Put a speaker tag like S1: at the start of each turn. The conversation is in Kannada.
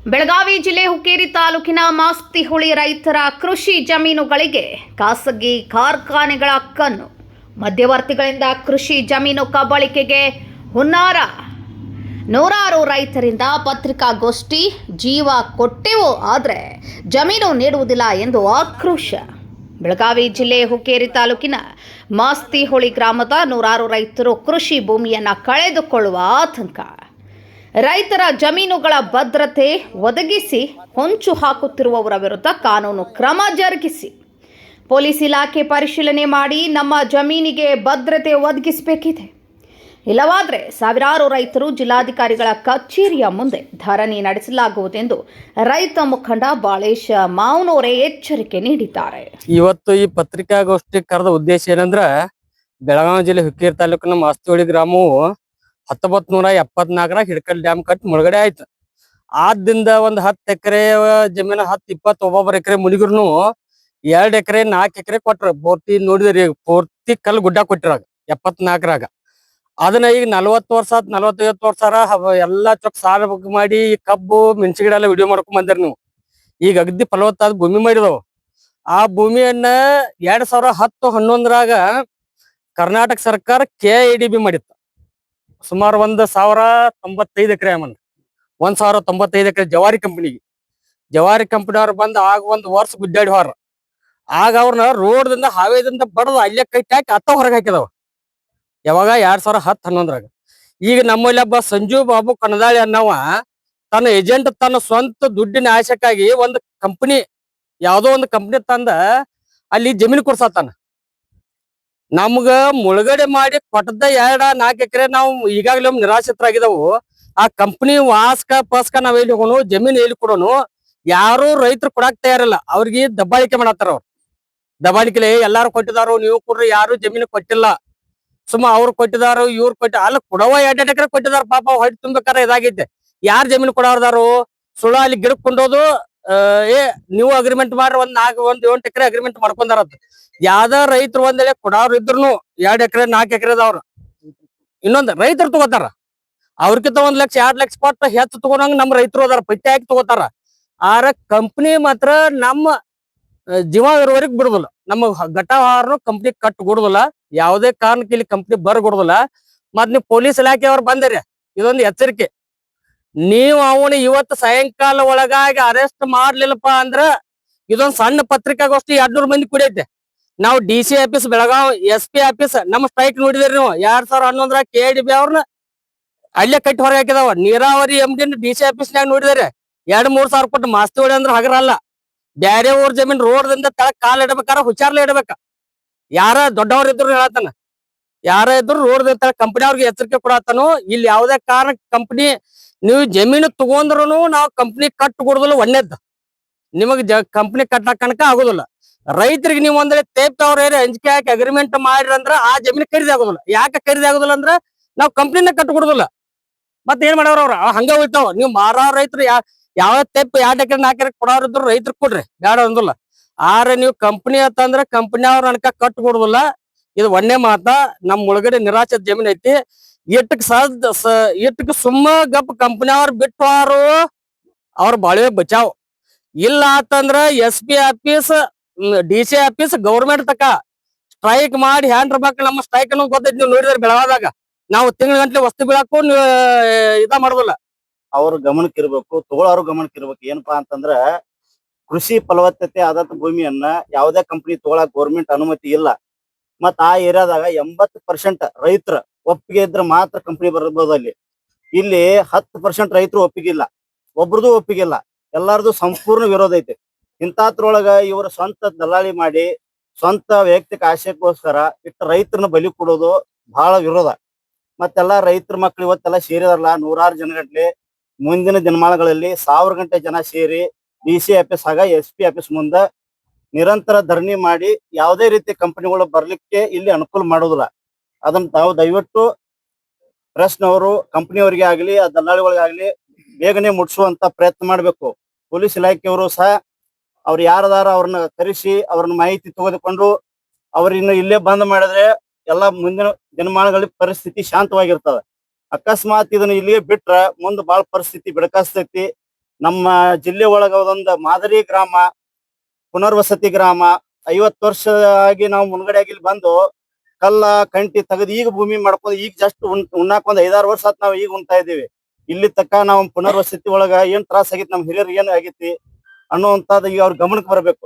S1: ಬೆಳಗಾವಿ ಜಿಲ್ಲೆ ಹುಕ್ಕೇರಿ ತಾಲೂಕಿನ ಮಾಸ್ತಿಹುಳಿ ರೈತರ ಕೃಷಿ ಜಮೀನುಗಳಿಗೆ ಖಾಸಗಿ ಕಾರ್ಖಾನೆಗಳ ಕಣ್ಣು. ಮಧ್ಯವರ್ತಿಗಳಿಂದ ಕೃಷಿ ಜಮೀನು ಕಬಳಿಕೆಗೆ ಹುನ್ನಾರ. ನೂರಾರು ರೈತರಿಂದ ಪತ್ರಿಕಾಗೋಷ್ಠಿ. ಜೀವ ಕೊಟ್ಟೆವು ಆದರೆ ಜಮೀನು ನೀಡುವುದಿಲ್ಲ ಎಂದು ಆಕ್ರೋಶ. ಬೆಳಗಾವಿ ಜಿಲ್ಲೆ ಹುಕ್ಕೇರಿ ತಾಲೂಕಿನ ಮಾಸ್ತಿಹುಳಿ ಗ್ರಾಮದ ನೂರಾರು ರೈತರು ಕೃಷಿ ಭೂಮಿಯನ್ನು ಕಳೆದುಕೊಳ್ಳುವ ಆತಂಕ. ರೈತರ ಜಮೀನುಗಳ ಭದ್ರತೆ ಒದಗಿಸಿ ಹೊಂಚು ಹಾಕುತ್ತಿರುವವರ ವಿರುದ್ಧ ಕಾನೂನು ಕ್ರಮ ಜರುಗಿಸಿ ಪೊಲೀಸ್ ಇಲಾಖೆ ಪರಿಶೀಲನೆ ಮಾಡಿ ನಮ್ಮ ಜಮೀನಿಗೆ ಭದ್ರತೆ ಒದಗಿಸಬೇಕಿದೆ. ಇಲ್ಲವಾದರೆ ಸಾವಿರಾರು ರೈತರು ಜಿಲ್ಲಾಧಿಕಾರಿಗಳ ಕಚೇರಿಯ ಮುಂದೆ ಧರಣಿ ನಡೆಸಲಾಗುವುದೆಂದು ರೈತ ಮುಖಂಡ ಬಾಳೇಶ ಮಾವನವರೇ ಎಚ್ಚರಿಕೆ ನೀಡಿದ್ದಾರೆ.
S2: ಇವತ್ತು ಈ ಪತ್ರಿಕಾಗೋಷ್ಠಿ ಕರೆದ ಉದ್ದೇಶ ಏನಂದ್ರ, ಬೆಳಗಾವಿ ಜಿಲ್ಲೆ ಹುಕ್ಕೇರಿ ತಾಲೂಕಿನ ಮಾಸ್ತಿಹುಳಿ ಗ್ರಾಮವು 1974 ಹಿಡಕಲ್ ಡ್ಯಾಮ್ ಕಟ್ಟಿ ಮುಳುಗಡೆ ಆಯ್ತು. ಆದಿಂದ ಒಂದ್ 10 ಎಕರೆ ಜಮೀನು 10-20 ಒಬ್ಬೊಬ್ಬರ ಎಕರೆ ಮುನಿಗುರ್ನು 2 ಎಕರೆ 4 ಎಕರೆ ಕೊಟ್ರ. ಪೂರ್ತಿ ನೋಡಿದ್ರಿ, ಪೂರ್ತಿ ಕಲ್ಲು ಗುಡ್ಡ ಕೊಟ್ಟಿರಾಗ 74ರಾಗ. ಅದನ್ನ ಈಗ 40 ವರ್ಷ 40-50 ವರ್ಷ ಎಲ್ಲಾ ಚೊಕ್ ಸಾಲ ಮಾಡಿ ಕಬ್ಬು ಮೆಣಸಿ ಗಿಡ ಎಲ್ಲ ವಿಡಿಯೋ ಮಾಡ್ಕೊಂಡ್ ಬಂದಿರಿ ನೀವು. ಈಗ ಅಗದಿ ಫಲವತ್ತಾದ ಭೂಮಿ ಮಾಡಿದವು. ಆ ಭೂಮಿಯನ್ನ 2010-11ರಾಗ ಕರ್ನಾಟಕ ಸರ್ಕಾರ KIDB ಮಾಡಿತ್ತು. ಸುಮಾರು 1095 ಎಕರೆ ಅಮ್ಮನ್ 1095 ಎಕರೆ ಜವಾರಿ ಕಂಪನಿಗೆ. ಜವಾರಿ ಕಂಪನಿಯವ್ರು ಬಂದು ಆಗ ಒಂದು ವರ್ಷ ಗುಡ್ಡಾಡಿ ಹೊರ. ಆಗ ಅವ್ರನ್ನ ರೋಡ್ದಿಂದ ಹಾವೇದಿಂದ ಬಡದು ಅಲ್ಲೇ ಕೈ ಹಾಕಿ ಅತ್ತ ಹೊರಗೆ ಹಾಕಿದವ. ಯಾವಾಗ 2010-11ರಾಗ. ಈಗ ನಮ್ಮಲ್ಲಿ ಒಬ್ಬ ಸಂಜು ಬಾಬು ಕನದಾಳಿ ಅನ್ನವ ತನ್ನ ಏಜೆಂಟ್ ತನ್ನ ಸ್ವಂತ ದುಡ್ಡಿನ ಆಶಕ್ಕಾಗಿ ಒಂದು ಕಂಪನಿ, ಯಾವ್ದೋ ಒಂದು ಕಂಪನಿ ತಂದ ಅಲ್ಲಿ ಜಮೀನು ಕೊಡ್ಸತ್ತಾನ. ನಮ್ಗ ಮುಳುಗಡೆ ಮಾಡಿ ಕೊಟ್ಟದ 2-4 ಎಕರೆ ನಾವು ಈಗಾಗಲೇ ನಿರಾಶ್ರಿತರಾಗಿದ್ದವು. ಆ ಕಂಪನಿ ಪಸ್ಕ ನಾವ್ ಎಲ್ಲಿ ಹೋಗೋನು, ಜಮೀನ್ ಎಲ್ಲಿ ಕೊಡೋನು, ಯಾರು ರೈತರು ಕೊಡಾಕ್ ತಯಾರಿಲ್ಲ. ಅವ್ರಿಗೆ ದಬ್ಬಾಳಿಕೆ ಮಾಡತ್ತಾರ. ಅವ್ರು ದಬ್ಬಾಳಿಕೆ ಎಲ್ಲಾರು ಕೊಟ್ಟಿದಾರು, ನೀವು ಕೊಡ್ರಿ, ಯಾರು ಜಮೀನು ಕೊಟ್ಟಿಲ್ಲ. ಸುಮ್ಮ ಅವ್ರು ಕೊಟ್ಟಿದಾರು, ಇವ್ರು ಅಲ್ಲ ಕೊಡವ 2 ಎಕರೆ ಕೊಟ್ಟಿದಾರ. ಪಾಪ ಹೊಟ್ಟೆ ತುಂಬಬೇಕಾರ ಇದಾಗೈತೆ. ಯಾರು ಜಮೀನು ಕೊಡೋರ್ದಾರು? ಸುಳ್ಳ ಅಲ್ಲಿ ಗಿಡಕ್ ಕೊಂಡೋದು ನೀವು ಅಗ್ರಿಮೆಂಟ್ ಮಾಡ್ರಿ, ಒಂದ್ 8 ಎಕರೆ ಅಗ್ರಿಮೆಂಟ್ ಮಾಡ್ಕೊಂಡಾರತ್. ಯಾವ್ದ ರೈತರು ಒಂದೇಳೆ ಕೊಡವ್ರು ಇದ್ರು 2 ಎಕರೆ 4 ಎಕರೆದವ್ರ ಇನ್ನೊಂದ್ ರೈತರು ತಗೋತಾರ. ಅವ್ರಕಿಂತ 1 ಲಕ್ಷ 2 ಲಕ್ಷ ಕೊಟ್ಟ ಹೆಚ್ಚು ತಗೋನಂಗ ನಮ್ ರೈತರು ಅದಾರ, ಪಟ್ಟಿ ಹಾಕಿ ತಗೋತಾರ. ಆರ ಕಂಪ್ನಿ ಮಾತ್ರ ನಮ್ಮ ಜೀವ ಇರುವವರೆಗೆ ಬಿಡುದಿಲ್ಲ. ನಮ್ಮ ಘಟಹಾರನು ಕಂಪ್ನಿ ಕಟ್ ಕೊಡುದಿಲ್ಲ. ಯಾವುದೇ ಕಾರಣಕ್ಕೆ ಇಲ್ಲಿ ಕಂಪ್ನಿ ಬರ್ಗೊಡುದಿಲ್ಲ. ಮತ್ ನೀವು ಪೊಲೀಸ್ ಇಲಾಖೆ ಅವ್ರು ಬಂದಿರಿ, ಇದೊಂದು ಎಚ್ಚರಿಕೆ. ನೀವು ಅವನು ಇವತ್ತು ಸಾಯಂಕಾಲ ಒಳಗಾಗಿ ಅರೆಸ್ಟ್ ಮಾಡ್ಲಿಲ್ಲಪ್ಪ ಅಂದ್ರ ಇದೊಂದ್ ಸಣ್ಣ ಪತ್ರಿಕಾಗೋಷ್ಠಿ 200 ಮಂದಿ ಕುಡಿಯೈತೆ. ನಾವು DC office Belgaum SP office ನಮ್ಮ ಸ್ಟ್ರೈಕ್ ನೋಡಿದ್ರಿ ನೀವು. 2011ರಾಗ KIDB ಅವ್ರನ್ನ ಅಲ್ಲೇ ಕಟ್ಟಿ ಹೊರಗೆ ಹಾಕಿದಾವ. ನೀರಾವರಿ MD DC ಆಫೀಸ್ನಾಗ ನೋಡಿದಾರೆ. 2-3 ಸಾವಿರ ಕೊಟ್ಟು ಮಾಸ್ತಿಹುಳಿ ಅಂದ್ರ ಹಗರಲ್ಲ. ಬ್ಯಾರೆ ಊರ್ ಜಮೀನ್ ರೋಡ್ದಿಂದ ತಳಕ್ ಕಾಲ್ ಇಡಬೇಕಾರ ಹುಷಾರ್ಲೆ ಇಡಬೇಕ. ಯಾರ ದೊಡ್ಡವ್ರ ಇದ್ರು ಹೇಳತ್ತಾನ, ಯಾರ ಇದ್ರು ರೋಡ್ ಕಂಪನಿ ಅವ್ರಿಗೆ ಎಚ್ಚರಿಕೆ ಕೊಡತ್ತಾನು. ಇಲ್ಲಿ ಯಾವ್ದೇ ಕಾರಣ ಕಂಪನಿ ನೀವು ಜಮೀನು ತಗೊಂಡ್ರು ನಾವು ಕಂಪ್ನಿ ಕಟ್ ಕೊಡುದಿಲ್ಲ. ಒಳ್ಳೇದ್ ನಿಮಗ್ ಕಂಪ್ನಿ ಕಟ್ಟಕ್ ಕನಕ ಆಗುದಿಲ್ಲ. ರೈತರಿಗೆ ನೀವು ಒಂದ್ರೆ ತೇಪ್ತವ್ರ ಅಂಜಿಕೆ ಹಾಕಿ ಅಗ್ರಿಮೆಂಟ್ ಮಾಡ್ರಿ ಅಂದ್ರ ಆ ಜಮೀನು ಖರೀದಿ ಆಗುದಿಲ್ಲ. ಯಾಕೆ ಖರೀದಿ ಆಗುದಿಲ್ಲ ಅಂದ್ರ ನಾವ್ ಕಂಪ್ನಿನ ಕಟ್ ಕೊಡುದಿಲ್ಲ. ಮತ್ ಏನ್ ಮಾಡವ್ರ ಅವ್ರ ಹಂಗ ಉಳ್ತಾವ. ನೀವು ಮಾರೋ ರೈತರು ಯಾವ ತೆಪ್ಪ 2 ಎಕರೆ 4 ಎಕರೆ ಕೊಡೋರಿದ್ರು ರೈತರು ಕೊಡ್ರಿ, ಬೇಡ ಅಂದಿಲ್ಲ. ಆದ್ರೆ ನೀವು ಕಂಪನಿ ಅಂತಂದ್ರ ಕಂಪನಿ ಅವ್ರ ಅನ್ಕ ಕಟ್ ಕೊಡುದಿಲ್ಲ. ಇದು ಒಂದೇ ಮಾತ. ನಮ್ ಒಳಗಡೆ ನಿರಾಶ್ರಿತ ಜಮೀನ್ ಐತಿ. ಇಟ್ಟಕ್ ಸುಮ್ಮ ಗಪ್ ಕಂಪನಿ ಅವ್ರ ಬಿಟ್ಟವಾರು ಅವ್ರ ಬಾಳೆ ಬಚಾವ್. ಇಲ್ಲ ಅಂತಂದ್ರ SP office DC office government ತಕ ಸ್ಟ್ರೈಕ್ ಮಾಡಿ ಹ್ಯಾಂಡ್ರ ಮಕ್ಳು ನಮ್ಮ ಸ್ಟ್ರೈಕ್ ಅನ್ನೋದು ಗೊತ್ತೈತಿ. ನೀವು ನೋಡಿದ್ರೆ ಬೆಳಗಾದಾಗ ನಾವು ತಿಂಗಳ ಗಂಟ್ಲೆ ವಸ್ತು ಬೀಳಕ್ಕೂ ಇದ ಮಾಡುದಿಲ್ಲ.
S3: ಅವ್ರ ಗಮನಕ್ಕಿರ್ಬೇಕು, ತಗೊಳ್ಳೋರು ಗಮನಕ್ಕಿರ್ಬೇಕು. ಏನಪ್ಪಾ ಅಂತಂದ್ರ ಕೃಷಿ ಫಲವತ್ತತೆ ಆದಂತ ಭೂಮಿಯನ್ನ ಯಾವುದೇ ಕಂಪನಿ ತಗೊಳಕ್ ಗೌರ್ಮೆಂಟ್ ಅನುಮತಿ ಇಲ್ಲ. ಮತ್ ಆ ಏರಿಯಾದಾಗ 80% ರೈತರ ಒಪ್ಪಿಗೆ ಇದ್ರೆ ಮಾತ್ರ ಕಂಪನಿ ಬರ್ಬೋದು. ಇಲ್ಲಿ 10% ರೈತರು ಒಪ್ಪಿಗಿಲ್ಲ, ಒಬ್ರದು ಒಪ್ಪಿಗಿಲ್ಲ, ಎಲ್ಲಾರ್ದು ಸಂಪೂರ್ಣ ವಿರೋಧ ಐತಿ. ಇಂಥದ್ರೊಳಗ ಇವರು ಸ್ವಂತ ದಲ್ಲಾಳಿ ಮಾಡಿ ಸ್ವಂತ ವೈಯಕ್ತಿಕ ಆಶಯಕ್ಕೋಸ್ಕರ ಇಟ್ಟು ರೈತರನ್ನ ಬಲಿ ಕೊಡೋದು ಬಹಳ ವಿರೋಧ. ಮತ್ತೆಲ್ಲಾ ರೈತರ ಮಕ್ಳು ಇವತ್ತೆಲ್ಲ ಸೇರಿದಾರಲ್ಲ, ನೂರಾರು ಜನಗಟ್ಲೆ. ಮುಂದಿನ ದಿನಮಾನಗಳಲ್ಲಿ 1000 ಗಂಟೆ ಜನ ಸೇರಿ DC ಆಫೀಸ್ ಆಗ SP ಆಫೀಸ್ ಮುಂದ ನಿರಂತರ ಧರಣಿ ಮಾಡಿ ಯಾವುದೇ ರೀತಿ ಕಂಪನಿಗಳು ಬರ್ಲಿಕ್ಕೆ ಇಲ್ಲಿ ಅನುಕೂಲ ಮಾಡೋದಿಲ್ಲ. ಅದನ್ನ ತಾವು ದಯವಿಟ್ಟು ಪ್ರೆಸ್ನವರು ಕಂಪನಿಯವರಿಗೆ ಆಗ್ಲಿ ಆ ದಲ್ಲಾಳಿಗಳಿಗಾಗ್ಲಿ ಬೇಗನೆ ಮುಟ್ಸುವಂತ ಪ್ರಯತ್ನ ಮಾಡ್ಬೇಕು. ಪೊಲೀಸ್ ಇಲಾಖೆಯವರು ಸಹ ಅವ್ರು ಯಾರದಾರ ಅವ್ರನ್ನ ಕರೆಸಿ ಅವ್ರನ್ನ ಮಾಹಿತಿ ತೆಗೆದುಕೊಂಡು ಅವ್ರನ್ನ ಇಲ್ಲೇ ಬಂದ್ ಮಾಡಿದ್ರೆ ಎಲ್ಲಾ ಮುಂದಿನ ದಿನಮಾನಗಳಲ್ಲಿ ಪರಿಸ್ಥಿತಿ ಶಾಂತವಾಗಿರ್ತದ. ಅಕಸ್ಮಾತ್ ಇದನ್ನ ಇಲ್ಲಿಗೆ ಬಿಟ್ರ ಮುಂದೆ ಬಾಳ ಪರಿಸ್ಥಿತಿ ಬಿಡಕಾಸ್ತೈತಿ. ನಮ್ಮ ಜಿಲ್ಲೆ ಒಳಗ ಒಂದೊಂದು ಮಾದರಿ ಗ್ರಾಮ, ಪುನರ್ವಸತಿ ಗ್ರಾಮ, 50 ವರ್ಷ ಆಗಿ ನಾವು ಮುನ್ಗಡೆ ಆಗಿ ಇಲ್ಲಿ ಬಂದು ಕಲ್ಲ ಕಂಟಿ ತೆಗೆದು ಈಗ ಭೂಮಿ ಮಾಡ್ಕೊಂಡು ಈಗ ಜಸ್ಟ್ ಉಣ್ಣಾಕ ಒಂದ್ 5-6 ವರ್ಷ ಆತ್ ನಾವ್ ಈಗ ಉಣ್ತಾ ಇದೀವಿ. ಇಲ್ಲಿ ತಕ್ಕ ನಾವು ಪುನರ್ವಸತಿ ಒಳಗ ಏನ್ ತ್ರಾಸ ಆಗೈತಿ, ನಮ್ ಹಿರಿಯರಿಗೆ ಏನ್ ಆಗೈತಿ ಅನ್ನುವಂಥದ್ದು ಈಗ ಅವ್ರ ಗಮನಕ್ಕೆ ಬರಬೇಕು.